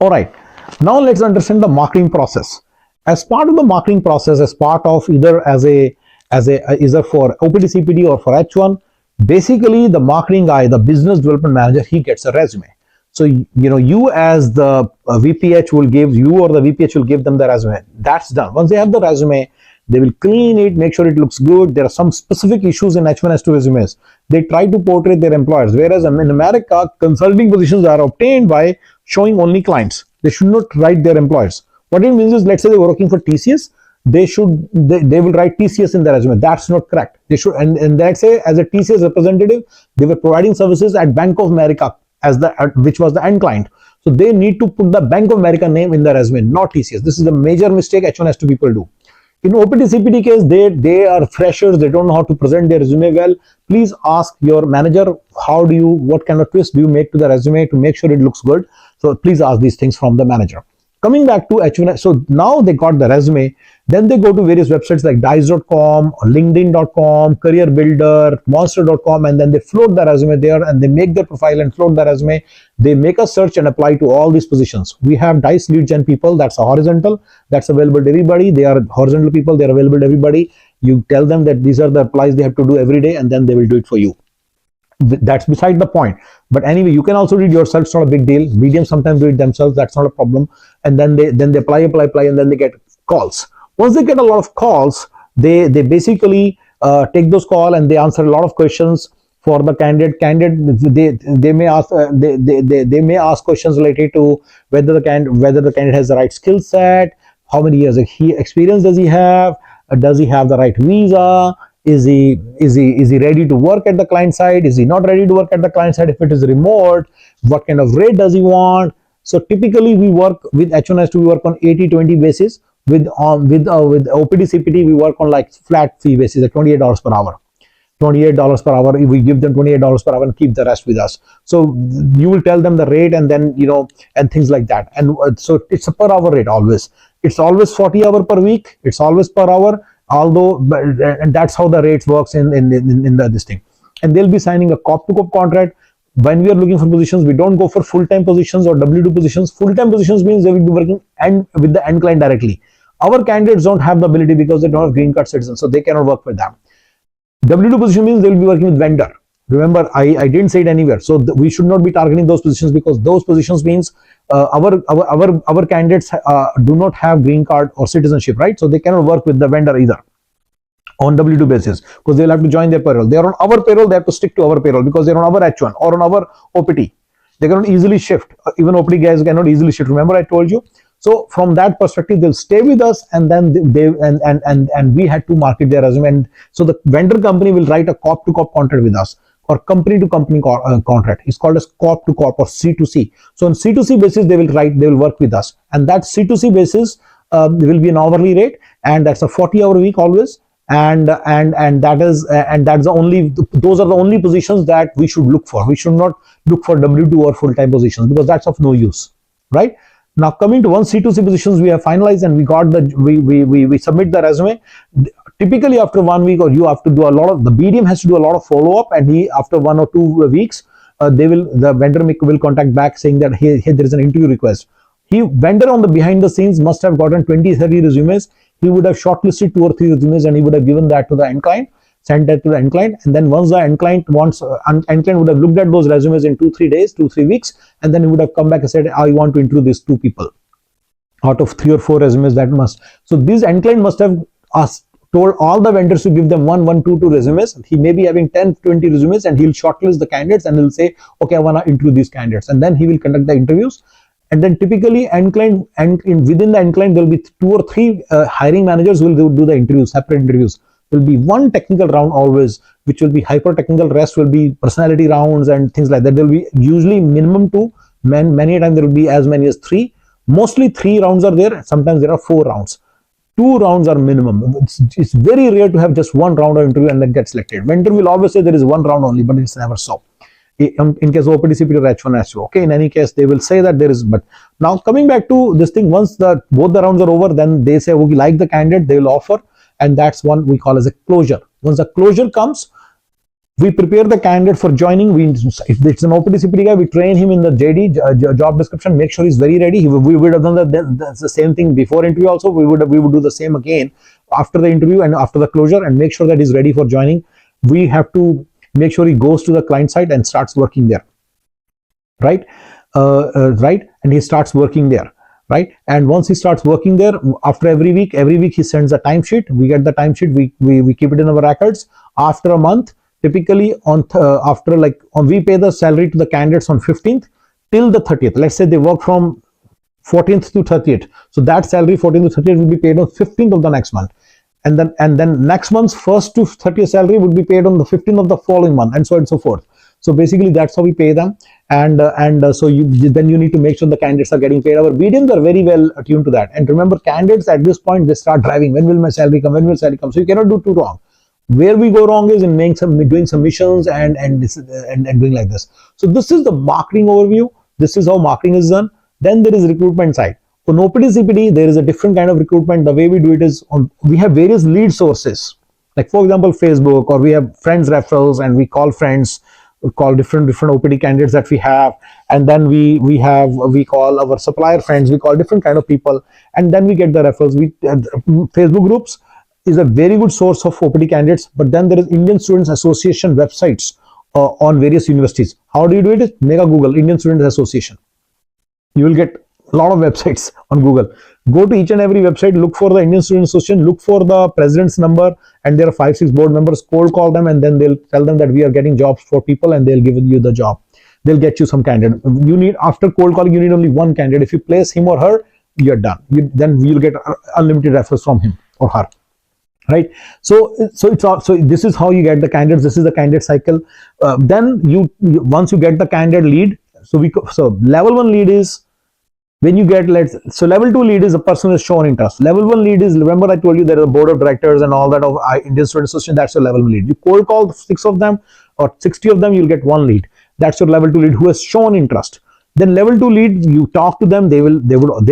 All right. Now let's understand the marketing process. As part of the marketing process, as part of either for OPT CPT or for H1, basically the marketing guy, the business development manager, he gets a resume. So you as the VPH will give you, or the VPH will give them the resume. That's done. Once they have the resume, they will clean it, make sure it looks good. There are some specific issues in H1 H2 resumes. They try to portray their employers, whereas in America, consulting positions are obtained by showing only clients. They should not write their employers. What it means is, let's say they were working for TCS, they will write TCS in their resume. That's not correct. They should, and let's say as a TCS representative, they were providing services at Bank of America which was the end client. So they need to put the Bank of America name in the resume, not TCS. This is a major mistake H1 H2 people do. In OPT CPT case, they are freshers, they don't know how to present their resume well. Please ask your manager, what kind of twist do you make to the resume to make sure it looks good. So please ask these things from the manager. Coming back to H1, so now they got the resume, then they go to various websites like dice.com, linkedin.com, career builder, monster.com, and then they float the resume there, and they make their profile and float the resume. They make a search and apply to all these positions. We have Dice lead gen people, that's a horizontal, that's available to everybody. They are horizontal people, they're available to everybody. You tell them that these are the applies they have to do every day, and then they will do it for you. That's beside the point. But anyway, you can also read yourself. It's not a big deal. Medium sometimes do it themselves. That's not a problem. And then they apply, and then they get calls. Once they get a lot of calls, they basically take those calls and they answer a lot of questions for the candidate. They may ask they may ask questions related to whether the candidate has the right skill set, how many years experience does he have, does he have the right visa. Is he ready to work at the client side? Is he not ready to work at the client side? If it is remote, what kind of rate does he want? So typically we work with H1 H2, we work on 80-20 basis. With OPT CPT, we work on like flat fee basis at $28 per hour. $28 per hour. We give them $28 per hour and keep the rest with us. So you will tell them the rate, and then and things like that. And so it's a per hour rate always. It's always 40 hours per week. It's always per hour. And that's how the rates works in this thing. And they'll be signing a cop-to-cop contract. When we are looking for positions, we don't go for full-time positions or W2 positions. Full-time positions means they will be working with the end client directly. Our candidates don't have the ability because they don't have green card citizens, so they cannot work with them. W2 position means they will be working with vendor. Remember, I didn't say it anywhere. So we should not be targeting those positions, because those positions means our candidates do not have green card or citizenship, right? So they cannot work with the vendor either on W2 basis, because they'll have to join their payroll. They're on our payroll, they have to stick to our payroll because they're on our H1 or on our OPT. They cannot easily shift. Even OPT guys cannot easily shift. Remember I told you. So from that perspective, they'll stay with us, and then we had to market their resume. And so the vendor company will write a corp-to-corp contract with us, or company-to-company contract. It's called as corp-to-corp or C2C. So on C2C basis, they will work with us, and that C2C basis will be an hourly rate, and that's a 40-hour week always. And those are the only positions that we should look for. We should not look for W2 or full-time positions, because that's of no use, right? Now coming to once C2C positions we have finalized, and we submit the resume. Typically after 1 week, or you have to do the BDM has to do a lot of follow-up, and after 1 or 2 weeks the vendor will contact back saying that hey, there is an interview request. Vendor on the behind the scenes must have gotten 20-30 resumes. He would have shortlisted 2 or 3 resumes, and he would have given that to the end client, sent that to the end client. And then once the end client would have looked at those resumes in 2-3 days, 2-3 weeks, and then he would have come back and said, I want to interview these 2 people out of 3 or 4 resumes that must. So these end client must have told all the vendors to give them 1, 2 resumes. He may be having 10-20 resumes, and he'll shortlist the candidates, and he'll say, okay, I want to interview these candidates, and then he will conduct the interviews. And then typically end client, within the end client, there will be 2 or 3 hiring managers who will do the interviews, separate interviews. There will be 1 technical round always, which will be hyper technical. Rest will be personality rounds and things like that. There will be usually minimum 2. Many a time there will be as many as 3. Mostly 3 rounds are there. Sometimes there are 4 rounds. 2 rounds are minimum. It's very rare to have just 1 round of interview and then get selected. Vendor will always say there is 1 round only, but it's never so. In case of OPT CPT or H1 H2, okay, in any case they will say that there is. But now coming back to this thing, once both the rounds are over, then they say, okay, like the candidate, they will offer, and that's one we call as a closure. Once the closure comes, We prepare the candidate for joining. If it's an OPT CPT guy, we train him in the JD job description, make sure he's very ready. We would have done that's the same thing before interview also. We would do the same again after the interview and after the closure, and make sure that he's ready for joining. We have to make sure he goes to the client side and starts working there, right? Right, and he starts working there, right? And once he starts working there, after every week he sends a timesheet. We get the timesheet, we keep it in our records. After a month, typically we pay the salary to the candidates on 15th till the 30th. Let's say they work from 14th to 30th, so that salary 14th to 30th will be paid on 15th of the next month, and then next month's 1st to 30th salary would be paid on the 15th of the following month, and so on and so forth. So basically that's how we pay them. And so then you need to make sure the candidates are getting paid. Our BDMs are very well attuned to that. And remember, candidates at this point, they start driving, when will my salary come, when will salary come? So you cannot do too wrong. Where we go wrong is in doing submissions and doing like this. So this is the marketing overview. This is how marketing is done. Then there is recruitment side. On OPT CPT, there is a different kind of recruitment. The way we do it is we have various lead sources. Like for example, Facebook, or we have friends referrals, and we call friends, we call different OPT candidates that we have, and then we call our supplier friends, we call different kind of people, and then we get the referrals. Facebook groups is a very good source of OPT candidates, but then there is Indian Students Association websites on various universities. How do you do it? Mega Google Indian Students Association. You will get a lot of websites on Google. Go to each and every website, look for the Indian Student Association, look for the president's number, and there are 5-6 board members. Cold call them, and then they'll tell them that we are getting jobs for people, and they'll give you the job. They'll get you some candidate. You need, after cold calling, you need only one candidate. If you place him or her, you're done. Then you'll get unlimited referrals from him or her, right? So this is how you get the candidates. This is the candidate cycle. Then once you get the candidate lead, so level 1 lead is when you get, level 2 lead is a person who has shown interest. Level 1 lead is, remember I told you there is a board of directors and all that of Indian Student Association. That's your level 1 lead. You cold call 6 of them or 60 of them, you'll get 1 lead. That's your level 2 lead who has shown interest. Then level 2 lead, you talk to them. They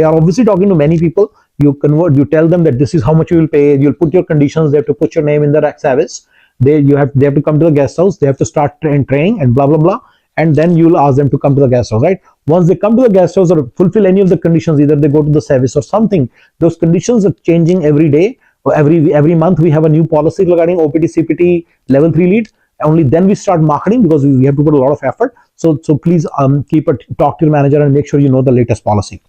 are obviously talking to many people. You tell them that this is how much you will pay. You'll put your conditions. They have to put your name in the service. They have to come to the guest house. They have to start training and blah blah blah. And then you'll ask them to come to the guest house, right? Once they come to the guest house or fulfill any of the conditions, either they go to the service or something, those conditions are changing every day or every month. We have a new policy regarding OPT CPT level 3 leads. Only then we start marketing, because we have to put a lot of effort. So please talk to your manager and make sure you know the latest policy.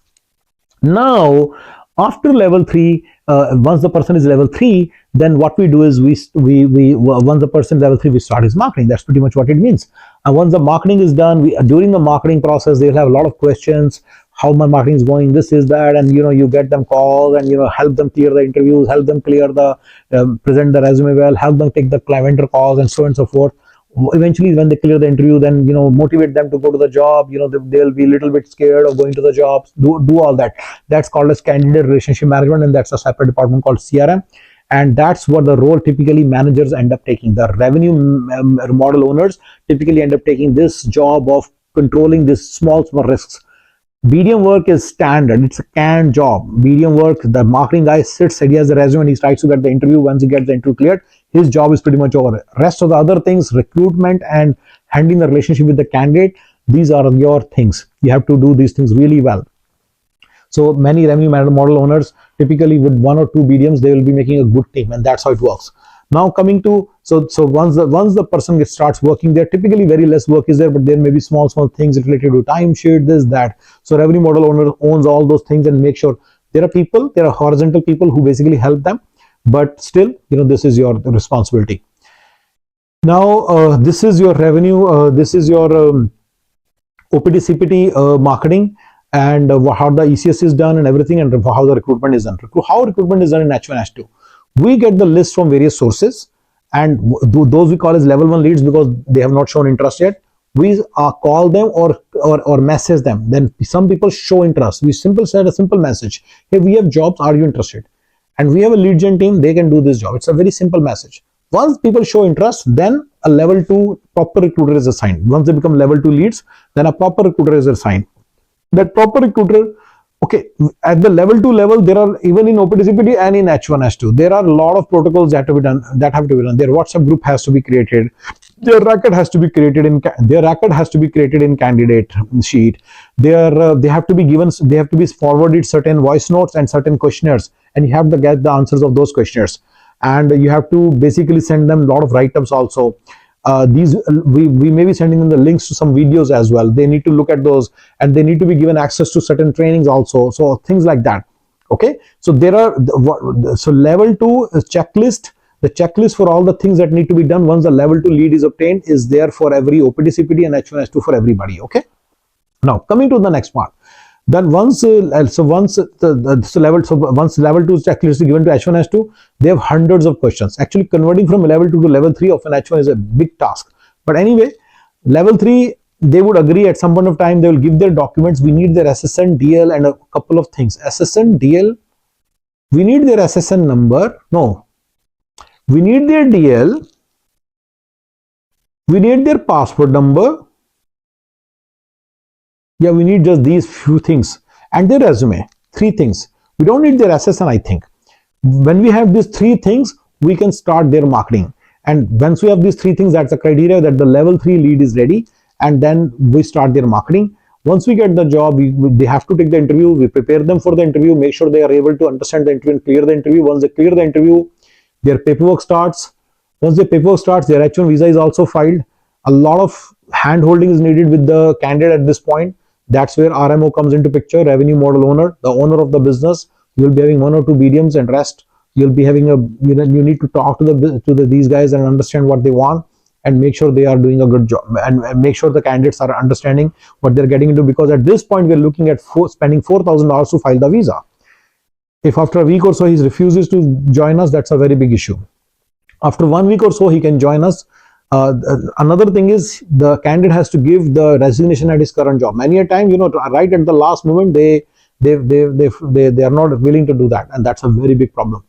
Now, after level 3, once the person is level 3, then what we do is once the person is level 3, we start his marketing. That's pretty much what it means. And once the marketing is done, during the marketing process, they'll have a lot of questions. How my marketing is going, this is that, and you get them calls, and help them clear the interviews, help them clear the present the resume well, help them take the vendor calls, and so on and so forth. Eventually, when they clear the interview, then motivate them to go to the job. They'll be a little bit scared of going to the jobs. Do all that. That's called as candidate relationship management, and that's a separate department called CRM. And that's what the role typically managers end up taking. The revenue model owners typically end up taking this job of controlling these small risks. BDM work is standard. It's a canned job. BDM work, the marketing guy sits, he has the resume, and he tries to get the interview. Once he gets the interview cleared, his job is pretty much over. Rest of the other things, recruitment and handling the relationship with the candidate, these are your things. You have to do these things really well. So many revenue model owners, typically with 1 or 2 BDMs, they will be making a good team, and that's how it works. Now coming to, so once the person starts working there, typically very less work is there, but there may be small things related to timesheet, this, that. So revenue model owner owns all those things and make sure there are horizontal people who basically help them, but still, this is your responsibility. Now, this is your revenue, this is your OPT CPT marketing, and how the ECS is done and everything, and how the recruitment is done. How recruitment is done in H1, H2. We get the list from various sources, and those we call as level 1 leads because they have not shown interest yet. We call them or message them. Then some people show interest. We send a simple message. Hey, we have jobs. Are you interested? And we have a lead gen team. They can do this job. It's a very simple message. Once people show interest, then a level 2 proper recruiter is assigned. Once they become level 2 leads, then a proper recruiter is assigned. That proper recruiter, okay, at the level 2 level, there are, even in OPT CPT and in H1, H2, there are a lot of protocols that have to be done. Their WhatsApp group has to be created. Their record has to be created in candidate sheet. They have to be given, they have to be forwarded certain voice notes and certain questionnaires, and you have to get the answers of those questionnaires, and you have to basically send them a lot of write-ups also. These we may be sending them the links to some videos as well. They need to look at those, and they need to be given access to certain trainings also, so things like that. Okay, so there are so level 2 is checklist. The checklist for all the things that need to be done once the level 2 lead is obtained is there for every OPD CPD and H1 H2 for everybody. Okay, now coming to the next part. Then once once level 2 checklist is given to H1 H2, they have hundreds of questions. Actually, converting from level 2 to level 3 of an H1 is a big task. But anyway, level 3, they would agree at some point of time. They will give their documents. We need their SSN, DL, and a couple of things. SSN, DL. We need their SSN number. No. We need their DL, we need their passport number, yeah, we need just these few things, and their resume, 3 things. We don't need their SSN, I think. When we have these 3 things, we can start their marketing. And once we have these 3 things, that's the criteria that the level 3 lead is ready, and then we start their marketing. Once we get the job, they have to take the interview, we prepare them for the interview, make sure they are able to understand the interview and clear the interview. Once they clear the interview, their paperwork starts. Once the paperwork starts, their H1 visa is also filed. A lot of hand holding is needed with the candidate at this point. That's where RMO comes into picture, revenue model owner, the owner of the business. You'll be having 1 or 2 BDMs, and rest you'll be having you need to talk to these guys and understand what they want, and make sure they are doing a good job, and make sure the candidates are understanding what they're getting into, because at this point we're looking at spending $4,000 to file the visa. If after a week or so he refuses to join us, that's a very big issue. After 1 week or so, he can join us. Another thing is the candidate has to give the resignation at his current job. Many a time, right at the last moment, they are not willing to do that, and that's a very big problem.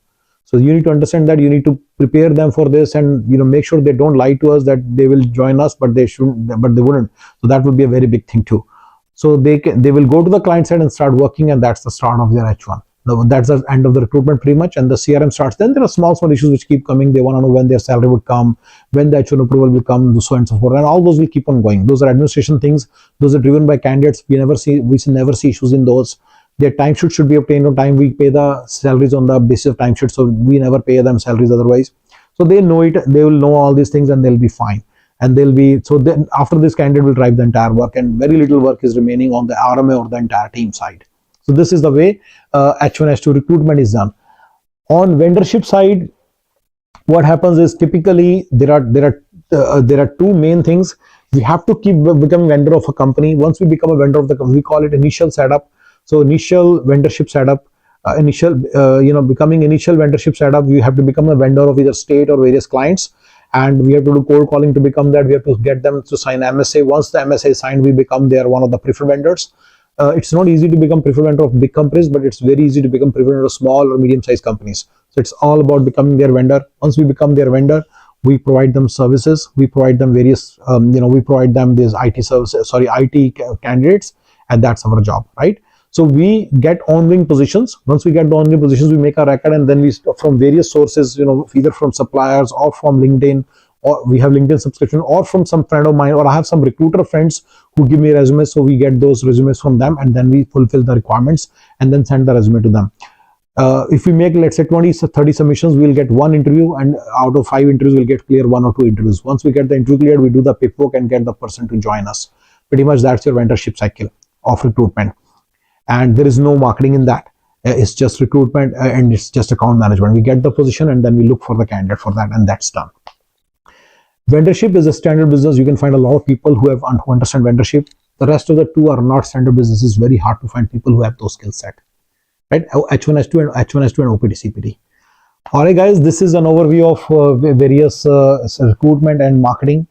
So you need to understand that. You need to prepare them for this, and make sure they don't lie to us that they will join us, but they wouldn't. So that would be a very big thing too. So they will go to the client side and start working, and that's the start of their H1. That's the end of the recruitment pretty much, and the CRM starts. Then there are small issues which keep coming. They want to know when their salary would come, when the H1 approval will come, so on and so forth, and all those will keep on going. Those are administration things. Those are driven by candidates. We never see issues in those. Their timesheet should be obtained on time. We pay the salaries on the basis of timesheet, so we never pay them salaries otherwise. So they know it. They will know all these things, and they'll be fine. And they'll be so. Then after this, candidate will drive the entire work, and very little work is remaining on the RMA or the entire team side. So this is the way H1 H2 recruitment is done. On vendorship side, what happens is typically there are 2 main things. We have to keep becoming vendor of a company. Once we become a vendor of the company, we call it initial setup. So initial vendorship setup, becoming initial vendorship setup, we have to become a vendor of either state or various clients, and we have to do cold calling to become that. We have to get them to sign MSA. Once the MSA is signed, we become one of the preferred vendors. It's not easy to become preferred vendor of big companies, but it's very easy to become preferred vendor of small or medium-sized companies. So it's all about becoming their vendor. Once we become their vendor, we provide them services. We provide them various, we provide them these IT services, IT candidates, and that's our job, right? So we get on-wing positions. Once we get the on-wing positions, we make a record, and then we from various sources, either from suppliers or from LinkedIn, or we have LinkedIn subscription, or from some friend of mine, or I have some recruiter friends who give me resumes. So we get those resumes from them, and then we fulfill the requirements and then send the resume to them. If we make, let's say, 20 or 30 submissions, we'll get 1 interview, and out of 5 interviews, we'll get clear 1 or 2 interviews. Once we get the interview cleared, we do the paperwork and get the person to join us. Pretty much that's your vendorship cycle of recruitment. And there is no marketing in that. It's just recruitment, and it's just account management. We get the position, and then we look for the candidate for that, and that's done. Vendorship is a standard business. You can find a lot of people who understand vendorship. The rest of the 2 are not standard business. It's very hard to find people who have those skill set, right? H1 H2 and OPD CPD. All right, guys, this is an overview of various recruitment and marketing.